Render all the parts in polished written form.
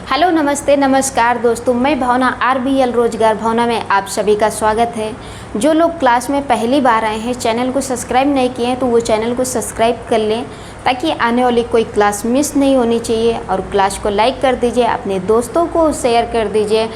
Hello, नमस्ते, नमस्कार दोस्तों। मैं भावना RBL रोजगार भावना में आप सभी का स्वागत है। जो लोग क्लास में पहली बार आए हैं, चैनल को सब्सक्राइब नहीं किए हैं तो वो चैनल को सब्सक्राइब कर लें ताकि आने वाली कोई क्लास मिस नहीं होनी चाहिए। और क्लास को लाइक कर दीजिए, अपने दोस्तों को शेयर कर दीजिए।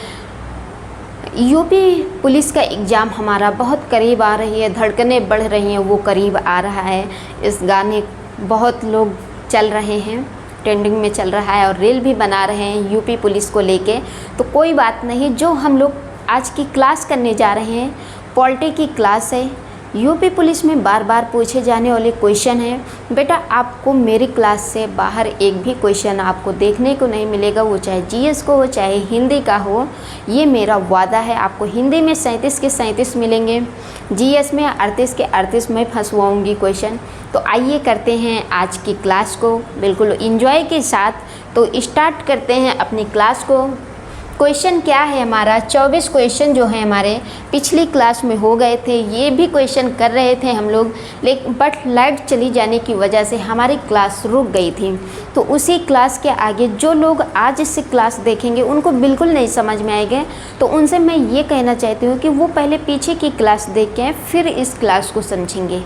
यूपी पुलिस का एग्ज़ाम हमारा बहुत करीब आ रही है, धड़कनें बढ़ रही हैं, वो करीब आ रहा है। इस गाने बहुत लोग चल रहे हैं, ट्रेंडिंग में चल रहा है और रील भी बना रहे हैं यूपी पुलिस को लेके। तो कोई बात नहीं, जो हम लोग आज की क्लास करने जा रहे हैं पॉलिटी की क्लास है। यूपी पुलिस में बार बार पूछे जाने वाले क्वेश्चन हैं। बेटा, आपको मेरी क्लास से बाहर एक भी क्वेश्चन आपको देखने को नहीं मिलेगा, वो चाहे जीएस को हो चाहे हिंदी का हो। ये मेरा वादा है। आपको हिंदी में 37 के 37 मिलेंगे, जीएस में 38 के 38 में फंसवाऊँगी क्वेश्चन। तो आइए करते हैं आज की क्लास को बिल्कुल एंजॉय के साथ। तो स्टार्ट करते हैं अपनी क्लास को। क्वेश्चन क्या है हमारा, 24 क्वेश्चन जो है हमारे पिछली क्लास में हो गए थे। ये भी क्वेश्चन कर रहे थे हम लोग, लेकिन बट लाइट चली जाने की वजह से हमारी क्लास रुक गई थी। तो उसी क्लास के आगे जो लोग आज इससे क्लास देखेंगे उनको बिल्कुल नहीं समझ में आएगा। तो उनसे मैं ये कहना चाहती हूँ कि वो पहले पीछे की क्लास देख के फिर इस क्लास को समझेंगे।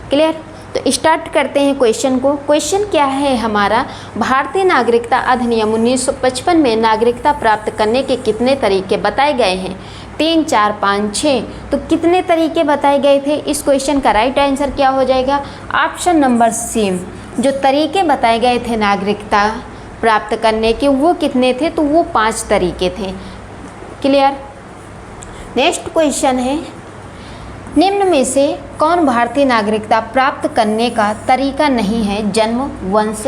क्लियर? तो स्टार्ट करते हैं क्वेश्चन को। क्वेश्चन क्या है हमारा, भारतीय नागरिकता अधिनियम 1955 में नागरिकता प्राप्त करने के कितने तरीके बताए गए हैं? 3, 4, 5, 6। तो कितने तरीके बताए गए थे? इस क्वेश्चन का राइट आंसर क्या हो जाएगा? Option number C. जो तरीके बताए गए थे नागरिकता प्राप्त करने के वो कितने थे? तो वो 5 तरीके थे। क्लियर? नेक्स्ट क्वेश्चन है, निम्न में से कौन भारतीय नागरिकता प्राप्त करने का तरीका नहीं है? जन्म, वंश,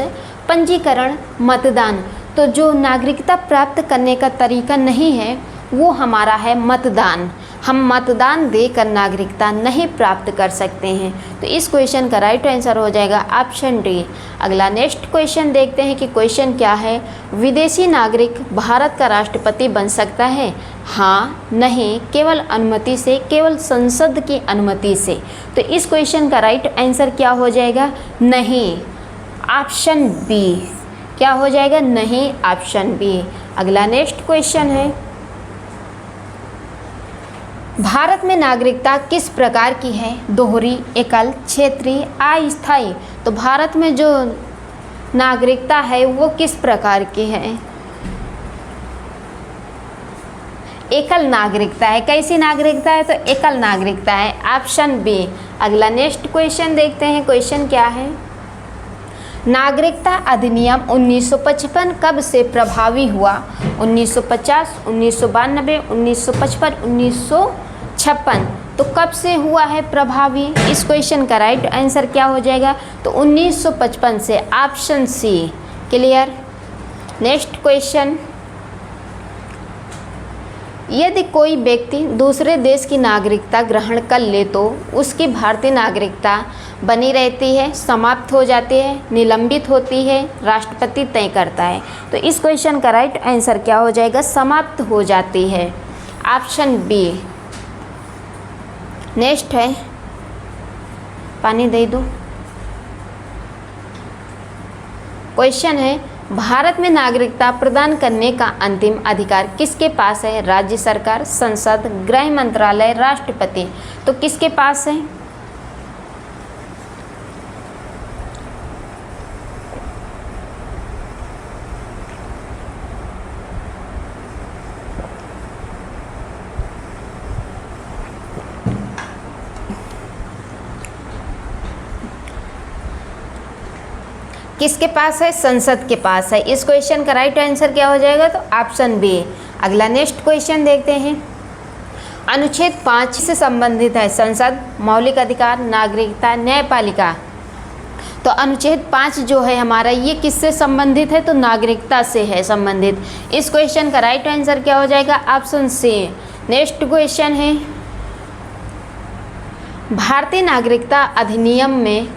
पंजीकरण, मतदान। तो जो नागरिकता प्राप्त करने का तरीका नहीं है वो हमारा है मतदान। हम मतदान देकर नागरिकता नहीं प्राप्त कर सकते हैं। तो इस क्वेश्चन का राइट आंसर हो जाएगा ऑप्शन डी। अगला नेक्स्ट क्वेश्चन देखते हैं कि क्वेश्चन क्या है, विदेशी नागरिक भारत का राष्ट्रपति बन सकता है? हाँ, नहीं, केवल अनुमति से, केवल संसद की अनुमति से। तो इस क्वेश्चन का राइट आंसर क्या हो जाएगा? नहीं, ऑप्शन बी। क्या हो जाएगा? नहीं, ऑप्शन बी। अगला नेक्स्ट क्वेश्चन है, भारत में नागरिकता किस प्रकार की है? दोहरी, एकल, क्षेत्रीय, अस्थायी। तो भारत में जो नागरिकता है वो किस प्रकार की है? एकल नागरिकता है। कैसी नागरिकता है? तो एकल नागरिकता है, ऑप्शन बी। अगला नेक्स्ट क्वेश्चन देखते हैं। क्वेश्चन क्या है, नागरिकता अधिनियम 1955 कब से प्रभावी हुआ? 1950, 1992, 1955, 1956। तो कब से हुआ है प्रभावी? इस क्वेश्चन का राइट आंसर क्या हो जाएगा? तो 1955 से, option C. Clear? Next question, यदि कोई व्यक्ति दूसरे देश की नागरिकता ग्रहण कर ले तो उसकी भारतीय नागरिकता बनी रहती है, समाप्त हो जाती है, निलंबित होती है, राष्ट्रपति तय करता है। तो इस क्वेश्चन का राइट आंसर क्या हो जाएगा? समाप्त हो जाती है, ऑप्शन बी। नेक्स्ट है, पानी दे दो। क्वेश्चन है, भारत में नागरिकता प्रदान करने का अंतिम अधिकार किसके पास है? राज्य सरकार, संसद, गृह मंत्रालय, राष्ट्रपति। तो किसके पास है? किसके पास है? संसद के पास है। इस क्वेश्चन का राइट आंसर क्या हो जाएगा? तो ऑप्शन बी। अगला नेक्स्ट क्वेश्चन देखते हैं, अनुच्छेद 5 से संबंधित है? संसद, मौलिक अधिकार, नागरिकता, न्यायपालिका। तो अनुच्छेद 5 जो है हमारा ये किससे संबंधित है? तो नागरिकता से है संबंधित। इस क्वेश्चन का राइट आंसर क्या हो जाएगा? ऑप्शन सी। नेक्स्ट क्वेश्चन है, भारतीय नागरिकता अधिनियम में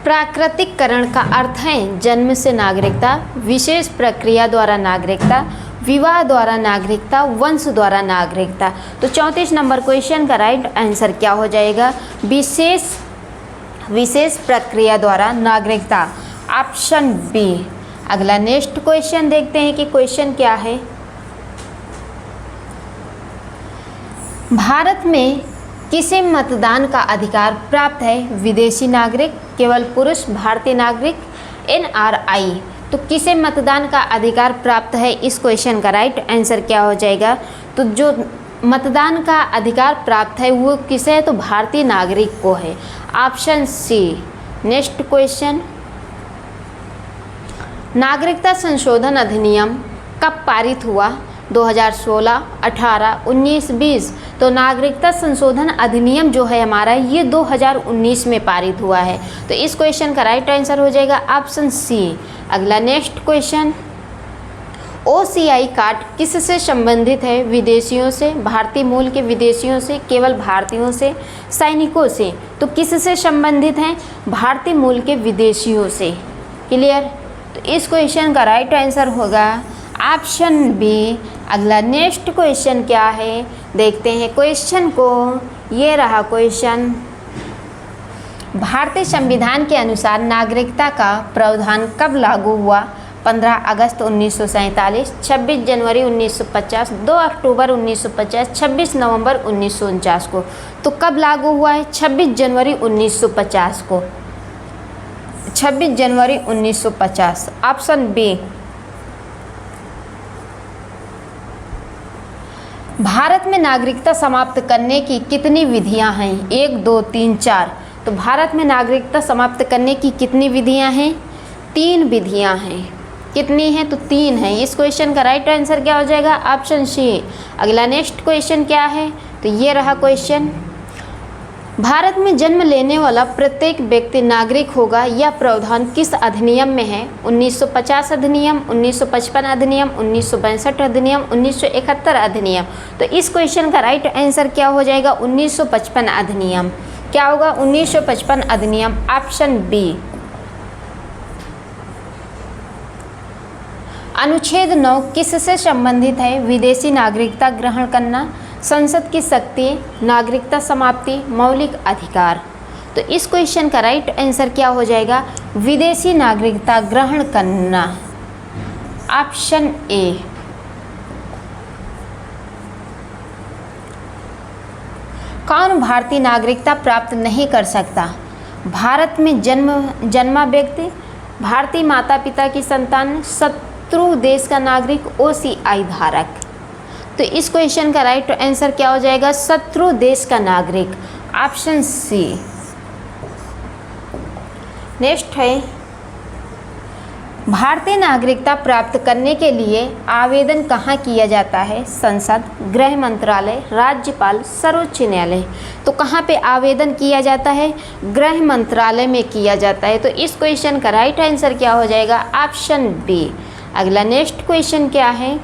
प्राकृतिककरण का अर्थ है? जन्म से नागरिकता, विशेष प्रक्रिया द्वारा नागरिकता, विवाह द्वारा नागरिकता, वंश द्वारा नागरिकता। तो 34 नंबर क्वेश्चन का राइट आंसर क्या हो जाएगा? विशेष प्रक्रिया द्वारा नागरिकता, ऑप्शन बी। अगला नेक्स्ट क्वेश्चन देखते हैं कि क्वेश्चन क्या है। भारत में किसे मतदान का अधिकार प्राप्त है? विदेशी नागरिक, केवल पुरुष, भारतीय नागरिक, NRI। तो किसे मतदान का अधिकार प्राप्त है, इस क्वेश्चन का राइट आंसर क्या हो जाएगा? तो जो मतदान का अधिकार प्राप्त है वो किसे है? तो भारतीय नागरिक को है, ऑप्शन सी। नेक्स्ट क्वेश्चन, नागरिकता संशोधन अधिनियम कब पारित हुआ? 2016, 18, 19, 20। तो नागरिकता संशोधन अधिनियम जो है हमारा ये 2019 में पारित हुआ है। तो इस क्वेश्चन का राइट आंसर हो जाएगा ऑप्शन सी। अगला नेक्स्ट क्वेश्चन, OCI कार्ड किससे संबंधित है? विदेशियों से, भारतीय मूल के विदेशियों से, केवल भारतीयों से, सैनिकों से। तो किससे संबंधित हैं? भारतीय मूल के विदेशियों से। क्लियर? तो इस क्वेश्चन का राइट आंसर होगा ऑप्शन बी। अगला नेक्स्ट क्वेश्चन क्या है, देखते हैं क्वेश्चन को। ये रहा क्वेश्चन, भारतीय संविधान के अनुसार नागरिकता का प्रावधान कब लागू हुआ? 15 अगस्त 1947, 26 जनवरी 1950, 2 अक्टूबर 1950, 26 नवंबर 1949 को। तो कब लागू हुआ है? 26 जनवरी 1950 को। 26 जनवरी 1950, ऑप्शन बी। भारत में नागरिकता समाप्त करने की कितनी विधियां हैं? 1, 2, 3, 4। तो भारत में नागरिकता समाप्त करने की कितनी विधियां हैं? 3 विधियां हैं। कितनी हैं? तो 3 हैं। इस क्वेश्चन का राइट आंसर क्या हो जाएगा? Option C. अगला नेक्स्ट क्वेश्चन क्या है? तो ये रहा क्वेश्चन, भारत में जन्म लेने वाला प्रत्येक व्यक्ति नागरिक होगा, यह प्रावधान किस अधिनियम में है? 1950 अधिनियम, 1955 अधिनियम, 1962 अधिनियम, 1971 अधिनियम। तो इस क्वेश्चन का राइट आंसर क्या हो जाएगा? 1955 अधिनियम। क्या होगा? 1955 अधिनियम, ऑप्शन बी। अनुच्छेद 9 किससे संबंधित है? विदेशी नागरिकता ग्रहण करना, संसद की शक्ति, नागरिकता समाप्ति, मौलिक अधिकार। तो इस क्वेश्चन का राइट आंसर क्या हो जाएगा? विदेशी नागरिकता ग्रहण करना, ऑप्शन ए। कौन भारतीय नागरिकता प्राप्त नहीं कर सकता? भारत में जन्मा व्यक्ति, भारतीय माता पिता की संतान, शत्रु देश का नागरिक, OCI धारक। तो इस क्वेश्चन का राइट आंसर क्या हो जाएगा? शत्रु देश का नागरिक, ऑप्शन सी। नेक्स्ट है, भारतीय नागरिकता प्राप्त करने के लिए आवेदन कहाँ किया जाता है? संसद, गृह मंत्रालय, राज्यपाल, सर्वोच्च न्यायालय। तो कहाँ पे आवेदन किया जाता है? गृह मंत्रालय में किया जाता है। तो इस क्वेश्चन का राइट आंसर क्या हो जाएगा? Option B. अगला नेक्स्ट क्वेश्चन क्या है,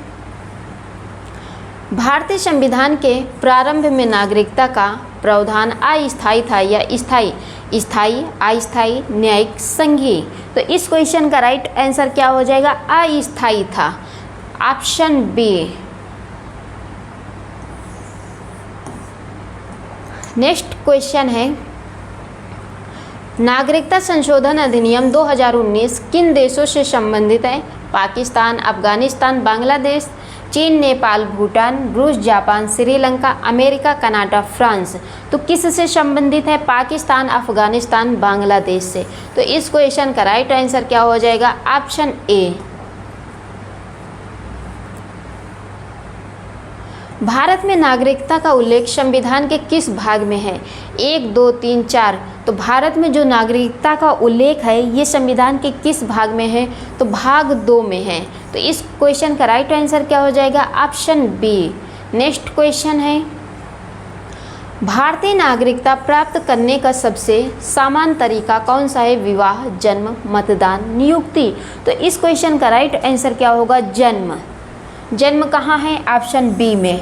भारतीय संविधान के प्रारंभ में नागरिकता का प्रावधान अस्थायी था या स्थायी? स्थायी, अस्थायी, न्यायिक, संघीय। तो इस क्वेश्चन का राइट आंसर क्या हो जाएगा? अस्थायी था, ऑप्शन बी। नेक्स्ट क्वेश्चन है, नागरिकता संशोधन अधिनियम 2019 किन देशों से संबंधित है? पाकिस्तान, अफगानिस्तान, बांग्लादेश, चीन, नेपाल, भूटान, रूस, Japan, Sri Lanka, America, Canada, France. तो किस से संबंधित है? पाकिस्तान, अफगानिस्तान, बांग्लादेश से। तो इस क्वेश्चन का राइट आंसर क्या हो जाएगा? Option A. भारत में नागरिकता का उल्लेख संविधान के किस भाग में है? 1, 2, 3, 4। तो भारत में जो नागरिकता का उल्लेख है ये संविधान के किस भाग में है? तो भाग 2 में है। तो इस क्वेश्चन का राइट आंसर क्या हो जाएगा? Option B. नेक्स्ट क्वेश्चन है, भारतीय नागरिकता प्राप्त करने का सबसे सामान्य तरीका कौन सा है? विवाह, जन्म, मतदान, नियुक्ति। तो इस क्वेश्चन का राइट आंसर क्या होगा? जन्म। जन्म कहाँ है? ऑप्शन बी में।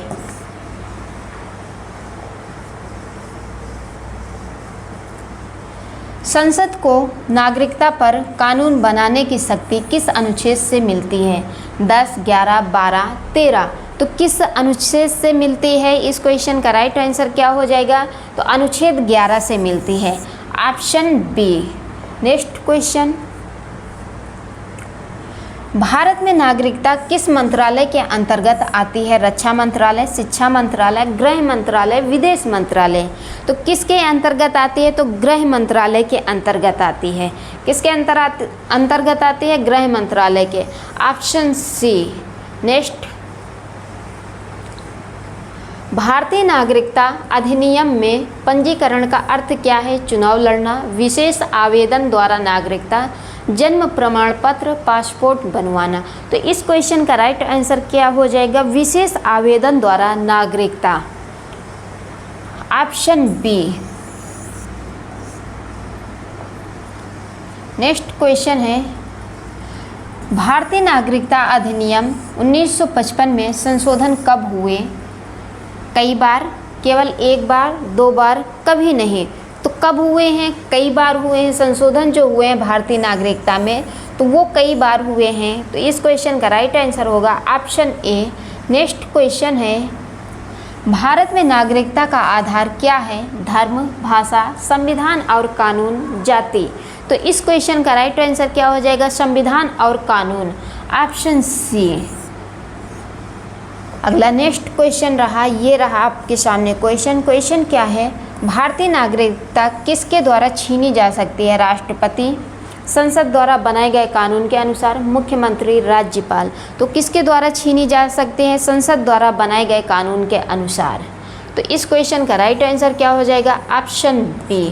संसद को नागरिकता पर कानून बनाने की शक्ति किस अनुच्छेद से मिलती है? 10, 11, 12, 13। तो किस अनुच्छेद से मिलती है? इस क्वेश्चन का राइट आंसर क्या हो जाएगा? तो अनुच्छेद 11 से मिलती है, option B. Next question, Bharat में नागरिकता किस मंत्रालय के अंतर्गत आती है? रक्षा मंत्रालय, शिक्षा मंत्रालय, गृह मंत्रालय, विदेश मंत्रालय। तो किसके अंतर्गत आती है? तो गृह मंत्रालय के अंतर्गत आती है। किसके अंतर्गत आती है? गृह मंत्रालय के। Option C. नेक्स्ट, भारतीय नागरिकता अधिनियम में पंजीकरण का अर्थ क्या है? चुनाव लड़ना, विशेष आवेदन द्वारा नागरिकता, जन्म प्रमाण पत्र, पासपोर्ट बनवाना। तो इस क्वेश्चन का राइट आंसर क्या हो जाएगा? विशेष आवेदन द्वारा नागरिकता। Option B. नेक्स्ट क्वेश्चन है, भारतीय नागरिकता अधिनियम 1955 में संशोधन कब हुए? कई बार, केवल एक बार, 2 बार, कभी नहीं। तो कब हुए हैं? कई बार हुए हैं। संशोधन जो हुए हैं भारतीय नागरिकता में तो वो कई बार हुए हैं। तो इस क्वेश्चन का राइट आंसर होगा ऑप्शन ए। नेक्स्ट क्वेश्चन है, भारत में नागरिकता का आधार क्या है? धर्म, भाषा, संविधान और कानून, जाति। तो इस क्वेश्चन का राइट आंसर क्या हो जाएगा? संविधान और कानून। Option C. अगला नेक्स्ट क्वेश्चन रहा, ये रहा आपके सामने क्वेश्चन क्या है? भारतीय नागरिकता किसके द्वारा छीनी जा सकती है? राष्ट्रपति, संसद द्वारा बनाए गए कानून के अनुसार, मुख्यमंत्री, राज्यपाल। तो किसके द्वारा छीनी जा सकती है? संसद द्वारा बनाए गए कानून के अनुसार। तो इस क्वेश्चन का राइट आंसर क्या हो जाएगा? Option B.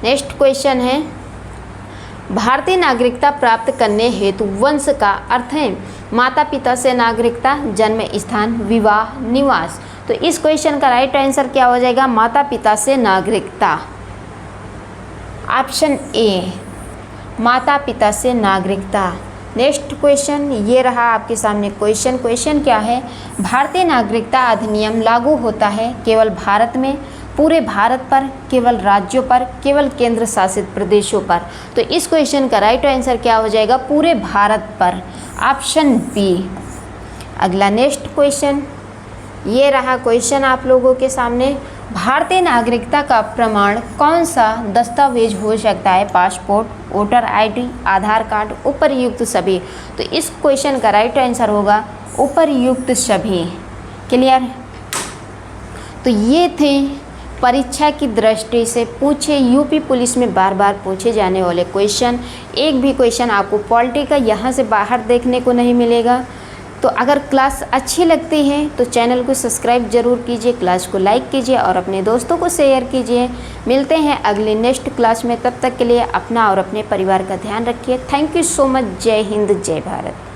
नेक्स्ट क्वेश्चन है, भारतीय नागरिकता प्राप्त करने हेतु वंश का अर्थ है माता पिता से नागरिकता, जन्म स्थान, विवाह, निवास। तो इस क्वेश्चन का राइट आंसर क्या हो जाएगा? माता पिता से नागरिकता। ऑप्शन ए, माता पिता से नागरिकता। नेक्स्ट क्वेश्चन ये रहा आपके सामने क्वेश्चन क्या है? भारतीय नागरिकता अधिनियम लागू होता है केवल भारत में, पूरे भारत पर, केवल राज्यों पर, केवल केंद्र शासित प्रदेशों पर। तो इस क्वेश्चन का राइट आंसर क्या हो जाएगा? पूरे भारत पर। Option B. अगला नेक्स्ट क्वेश्चन ये रहा क्वेश्चन आप लोगों के सामने, भारतीय नागरिकता का प्रमाण कौन सा दस्तावेज हो सकता है? पासपोर्ट, वोटर आईडी, आधार कार्ड, उपरयुक्त सभी। तो इस क्वेश्चन का राइट आंसर होगा उपरयुक्त सभी। क्लियर? तो ये थे परीक्षा की दृष्टि से पूछे यूपी पुलिस में बार बार पूछे जाने वाले क्वेश्चन। एक भी क्वेश्चन आपको पॉलिटी का यहाँ से बाहर देखने को नहीं मिलेगा। तो अगर क्लास अच्छी लगती है तो चैनल को सब्सक्राइब जरूर कीजिए, क्लास को लाइक कीजिए और अपने दोस्तों को शेयर कीजिए। मिलते हैं अगले नेक्स्ट क्लास में, तब तक के लिए अपना और अपने परिवार का ध्यान रखिए। Thank you so much. जय हिंद, जय भारत।